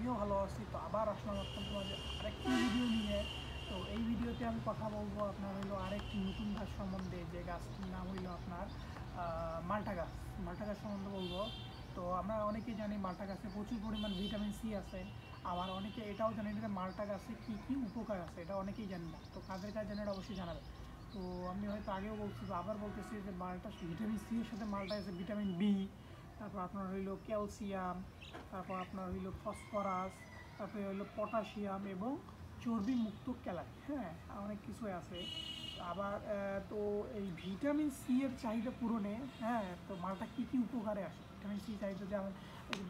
আমিও ভালো আছি। তো আবার আসলাম আপনাদের মাঝে আরেকটি ভিডিও নিয়ে। তো এই ভিডিওতে আমি কথা বলবো আপনার হইলো আরেকটি নতুন গাছ সম্বন্ধে, যে গাছটির নাম হইলো আপনার মাল্টা গাছ। মাল্টা গাছ সম্বন্ধে বলবো। তো আমরা অনেকেই জানি মাল্টা গাছে প্রচুর পরিমাণ ভিটামিন সি আছে। আবার অনেকে এটাও জানি যে মাল্টা গাছে কী কী উপকার আছে, এটা অনেকেই জানি না। তো কাদের কাছে জানে এটা অবশ্যই জানাবে। তো আমি হয়তো আগেও বলছি, আবার বলতেছি যে মালটা ভিটামিন সি এর সাথে মালটা আছে ভিটামিন বি, তারপর আপনার হইলো ক্যালসিয়াম, তারপর আপনার হইলো ফসফরাস, তারপরে হইলো পটাশিয়াম এবং চর্বি মুক্ত ক্যালারি। হ্যাঁ, অনেক কিছুই আছে। আবার তো এই ভিটামিন সি এর চাহিদা পূরণে, হ্যাঁ, তো মালটা কী কী উপকারে আসে ভিটামিন সি চাহিদা, যে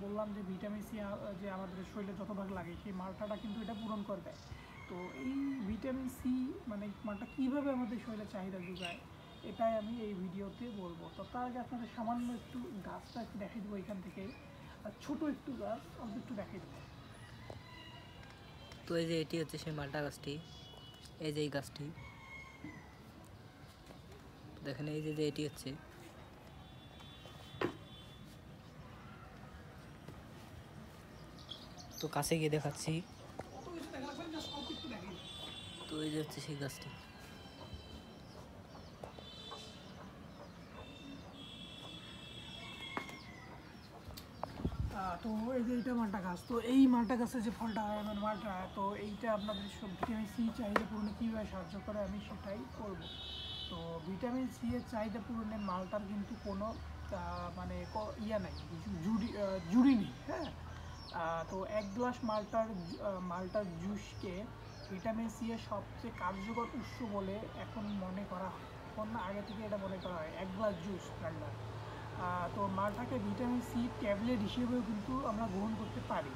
বললাম যে ভিটামিন সি যে আমাদের শরীরে যত ভাগ লাগে সেই মালটাটা কিন্তু এটা পূরণ করে দেয়। তো এই ভিটামিন সি মানে মালটা কীভাবে আমাদের শরীরে চাহিদা যোগায়, এটাই আমি এই ভিডিওতে বলবো। তো তার আগে আপনাদের সামান্য একটু গাছটা একটু দেখিয়ে দেবো এখান থেকে। ছোট একটু গাছ, অল্প একটু দেখিয়ে দেবো। তো এই যে এটি হচ্ছে সেই মাল্টা গাছটি, এই যে এই গাছটি দেখেন, এই যে এটি হচ্ছে। তো কাছে গিয়ে দেখাচ্ছি। তো এই যে হচ্ছে সেই গাছটি। তো এই যে এইটা মাল্টা গাছ, তো এই মাল্টা গাছের যে ফলটা হয় মানে মাল্টা, তো এইটা আপনাদের সব ভিটামিন সি চাহিদা পূরণে কীভাবে সাহায্য করে আমি সেটাই করব। তো ভিটামিন সি এর চাহিদা পূরণে মালটার কিন্তু কোনো মানে ইয়া নাই, জুড়ি নেই। হ্যাঁ, তো এক গ্লাস মাল্টার জুসকে ভিটামিন সি এর সবচেয়ে কার্যকর উৎস বলে এখন মনে করা হয়। এখন না, আগে থেকে এটা মনে করা হয় এক গ্লাস জুস মাল্টার। তো মালটাকে ভিটামিন সি ট্যাবলেট হিসেবেও কিন্তু আমরা গ্রহণ করতে পারি।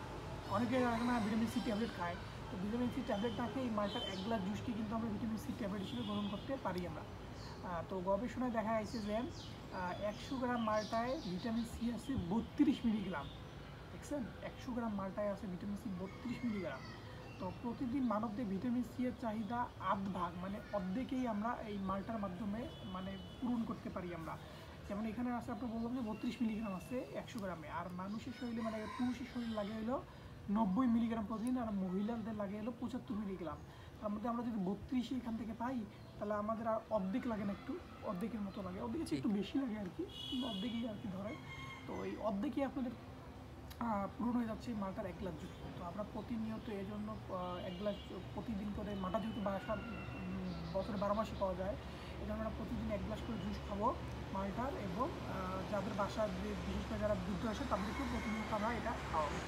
অনেকে না ভিটামিন সি ট্যাবলেট খায়। তো ভিটামিন সি ট্যাবলেটটাকে এই মালটার এক গ্লাস জুসকে কিন্তু আমরা ভিটামিন সি ট্যাবলেট হিসেবে গ্রহণ করতে পারি আমরা। তো গবেষণায় দেখা গেছে যে 100 গ্রাম মালটায় ভিটামিন সি আছে 32 মিলিগ্রাম। দেখছেন, 100 গ্রাম মালটায় আছে ভিটামিন সি 32 মিলিগ্রাম। তো প্রতিদিন মানবদের ভিটামিন সি এর চাহিদা আধ ভাগ মানে অর্ধেকেই আমরা এই মালটার মাধ্যমে মানে পূরণ করতে পারি আমরা। যেমন এখানে আছে, আপনার বললাম যে 32 মিলিগ্রাম আছে 100 গ্রামে। আর মানুষের শরীরে মানে পুরুষের শরীরে লাগে হলো 90 মিলিগ্রাম প্রতিদিন, আর মহিলাদের লাগে হলো 75 মিলিগ্রাম। তার মধ্যে আমরা যদি 32 এখান থেকে পাই, তাহলে আমাদের আর অর্ধেক লাগে না, একটু অর্ধেকের মতো লাগে, অর্ধেকের একটু বেশি লাগে আর কি, অর্ধেকই আর কি ধরে। তো এই অর্ধেকই আপনাদের পূরণ হয়ে যাচ্ছে মালটার এক গ্লাস জুস। তো আমরা প্রতিনিয়ত এই জন্য এক গ্লাস প্রতিদিন করে, মালটা যেহেতু বছরে 12 মাসে পাওয়া যায়, এই জন্য আমরা প্রতিদিন এক গ্লাস করে জুস খাবো মালটার। এবং যাদের বাসার বিশেষ করে যারা বৃদ্ধ আসে তাদেরকেও প্রতিনিয়ত আমরা এটা খাওয়াবো।